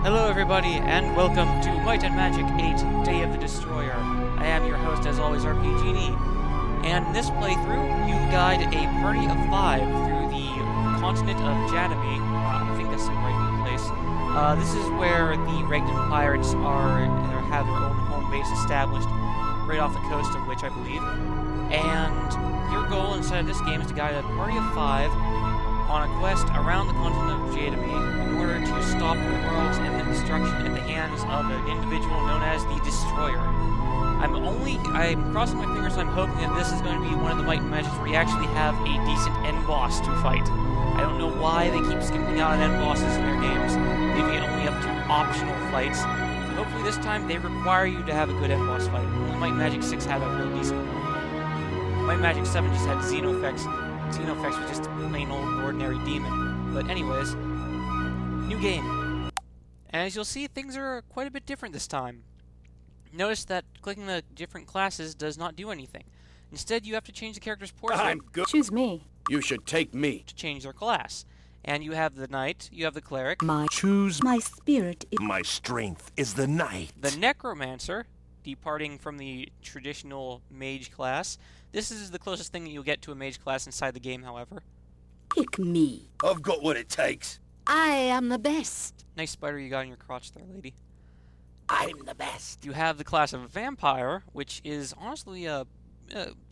Hello everybody, and welcome to Might and Magic 8, Day of the Destroyer. I am your host, as always, RPG Genie. And in this playthrough, you guide a party of 5 through the continent of Janami. I think that's the right place. This is where the Regnan pirates have their own home base established right off the coast of which, I believe. And your goal inside of this game is to guide a party of 5 on a quest around the continent of Janami in order to stop the world's imminent destruction at the hands of an individual known as the Destroyer. I'm crossing my fingers and I'm hoping that this is going to be one of the Might and Magics where you actually have a decent end boss to fight. I don't know why they keep skipping out on end bosses in their games, leaving it only up to optional fights. Hopefully this time they require you to have a good end boss fight. Only Might and Magic 6 had a real decent one. Might and Magic 7 just had Xenofex. Xenofex was just a plain old ordinary demon. But anyways, new game. And as you'll see, things are quite a bit different this time. Notice that clicking the different classes does not do anything. Instead, you have to change the character's portrait. Choose me. You should take me. To change their class. And you have the knight, you have the cleric. My spirit is... My strength is the knight. The necromancer, departing from the traditional mage class. This is the closest thing that you'll get to a mage class inside the game, however. Pick me. I've got what it takes. I am the best. Nice spider you got in your crotch there, lady. I'm the best. You have the class of vampire, which is honestly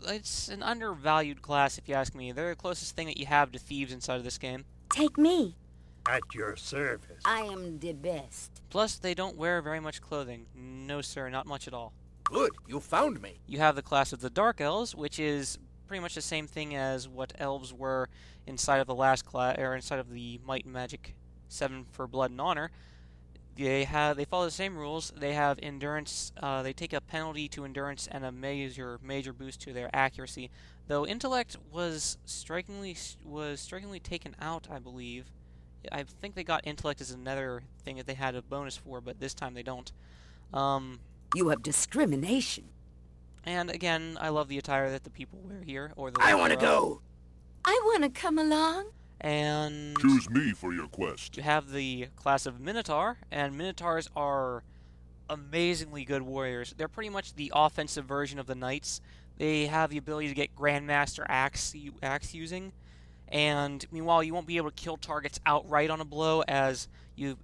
it's an undervalued class if you ask me. They're the closest thing that you have to thieves inside of this game. Take me. At your service. I am the best. Plus, they don't wear very much clothing. No, sir, not much at all. Good, you found me. You have the class of the Dark Elves, which is pretty much the same thing as what elves were inside of the last class, or inside of the Might and Magic 7 for Blood and Honor. They follow the same rules. They have endurance. They take a penalty to endurance and a major boost to their accuracy. Though intellect was strikingly taken out, I believe. I think they got intellect as another thing that they had a bonus for, but this time they don't. You have discrimination. And again, I love the attire that the people wear here, or the. I want to go. I want to come along. And Choose me for your quest. you have the class of Minotaur, and Minotaurs are amazingly good warriors. They're pretty much the offensive version of the Knights. They have the ability to get Grandmaster axe using, and meanwhile you won't be able to kill targets outright on a blow as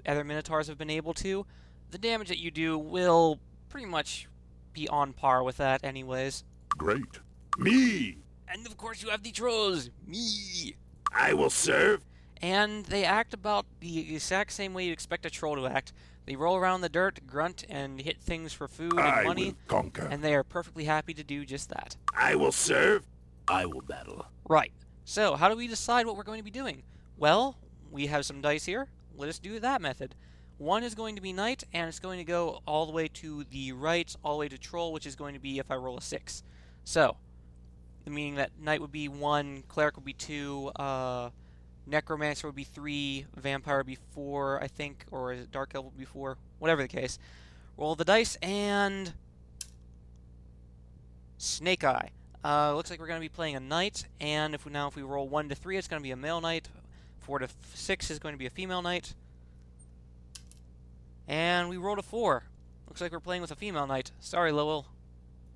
other Minotaurs have been able to. The damage that you do will pretty much be on par with that anyways. Great. Me. And of course you have the Trolls. Me. I will serve. And they act about the exact same way you expect a troll to act. They roll around in the dirt, grunt, and hit things for food and I money. will conquer. And they are perfectly happy to do just that. I will serve. I will battle. Right. So, how do we decide what we're going to be doing? Well, we have some dice here. Let us do that method. One is going to be knight, and it's going to go all the way to the right, all the way to troll, which is going to be if I roll a 6. So, meaning that knight would be 1, cleric would be 2, necromancer would be 3, vampire would be 4, I think, or is it dark elf would be 4, whatever the case. Roll the dice, and snake eye. Looks like we're going to be playing a knight, and if we roll 1 to 3, it's going to be a male knight. 4 to 6 is going to be a female knight. And we rolled a 4. Looks like we're playing with a female knight. Sorry, Lowell.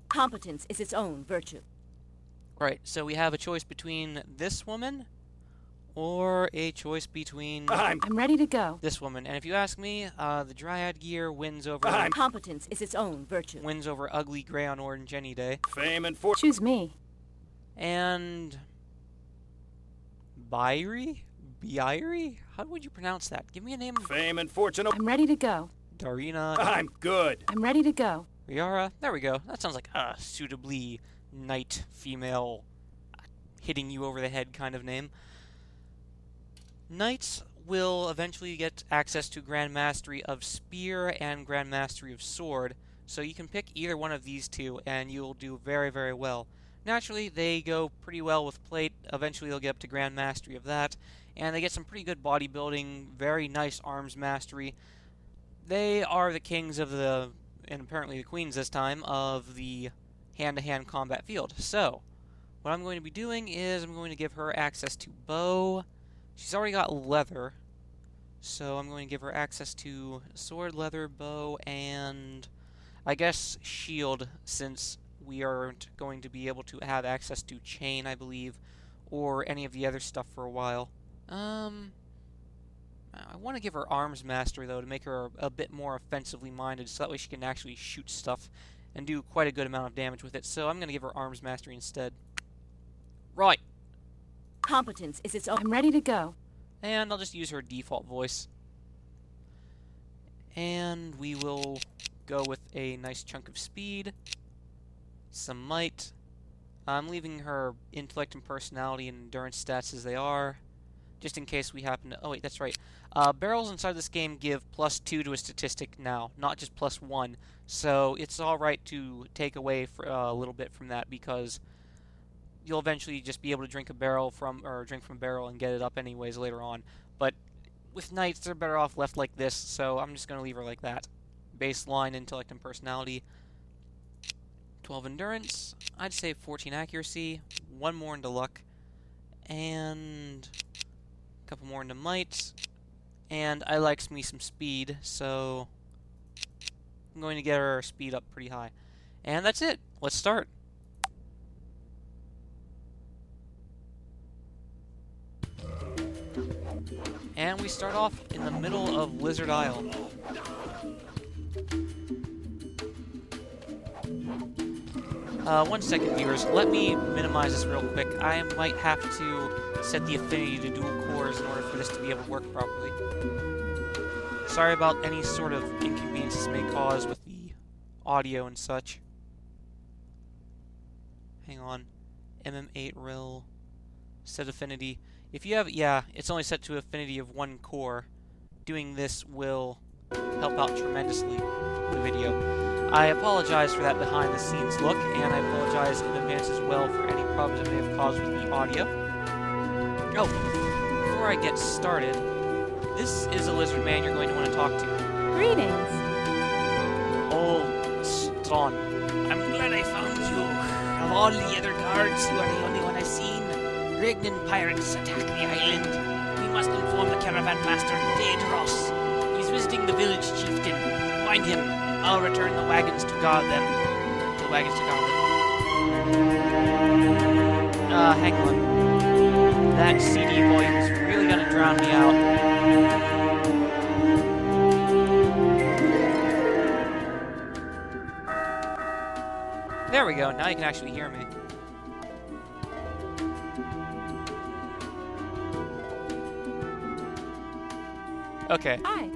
Competence is its own virtue. Right, so we have a choice between this woman or a choice between I'm ready to go. this woman. And if you ask me, the Dryad gear wins over Competence is its own virtue. ugly gray on orange any day. Fame and fortune. Choose me. And Byrie? How would you pronounce that? Give me a name. Fame and fortune. I'm ready to go. Darina. I'm good. I'm ready to go. Riara. There we go. That sounds like a suitably knight female hitting you over the head kind of name. Knights will eventually get access to Grand Mastery of Spear and Grand Mastery of Sword, so you can pick either one of these two and you'll do very, very well. Naturally, they go pretty well with plate. Eventually they'll get up to Grand Mastery of that, and they get some pretty good bodybuilding, very nice arms mastery. They are the kings of the, and apparently the queens this time, of the hand-to-hand combat field. So, what I'm going to be doing is I'm going to give her access to bow. She's already got leather, So I'm going to give her access to sword, leather, bow, and I guess shield, since we aren't going to be able to have access to chain, I believe, or any of the other stuff for a while. I want to give her arms mastery, though, to make her a bit more offensively minded, so that way she can actually shoot stuff and do quite a good amount of damage with it. So I'm going to give her arms mastery instead. Right. Competence is its own. I'm ready to go. And I'll just use her default voice. And we will go with a nice chunk of speed, some might. I'm leaving her intellect and personality and endurance stats as they are, just in case we happen to... Oh, wait, that's right. Barrels inside this game give +2 to a statistic now, not just +1. So it's alright to take away for, a little bit from that, because you'll eventually just be able to drink from a barrel and get it up anyways later on. But with knights, they're better off left like this, so I'm just going to leave her like that. Baseline intellect and personality. 12 endurance. I'd say 14 accuracy. 1 more into luck. And a couple more into might. And I likes me some speed, so I'm going to get her speed up pretty high. And that's it. Let's start. And we start off in the middle of Lizard Isle. One second, viewers. Let me minimize this real quick. I might have to set the affinity to dual cores in order for this to be able to work properly. Sorry about any sort of inconvenience this may cause with the audio and such. Hang on. MM8 rel. Set affinity. If you have, yeah, it's only set to affinity of 1 core. Doing this will help out tremendously with the video. I apologize for that behind-the-scenes look, and I apologize in advance as well for any problems it may have caused with the audio. Oh, before I get started, this is a lizard man you're going to want to talk to. Greetings. Oh, Stron. I'm glad I found you. Of all the other guards, you are the only one I've seen. Rignan pirates attack the island. We must inform the caravan master, Daedros. He's visiting the village chieftain. Find him. I'll return the wagons to guard them. The wagons to guard them. Hang on. That CD volume's really gonna drown me out. There we go. Now you can actually hear me. Okay. Hi.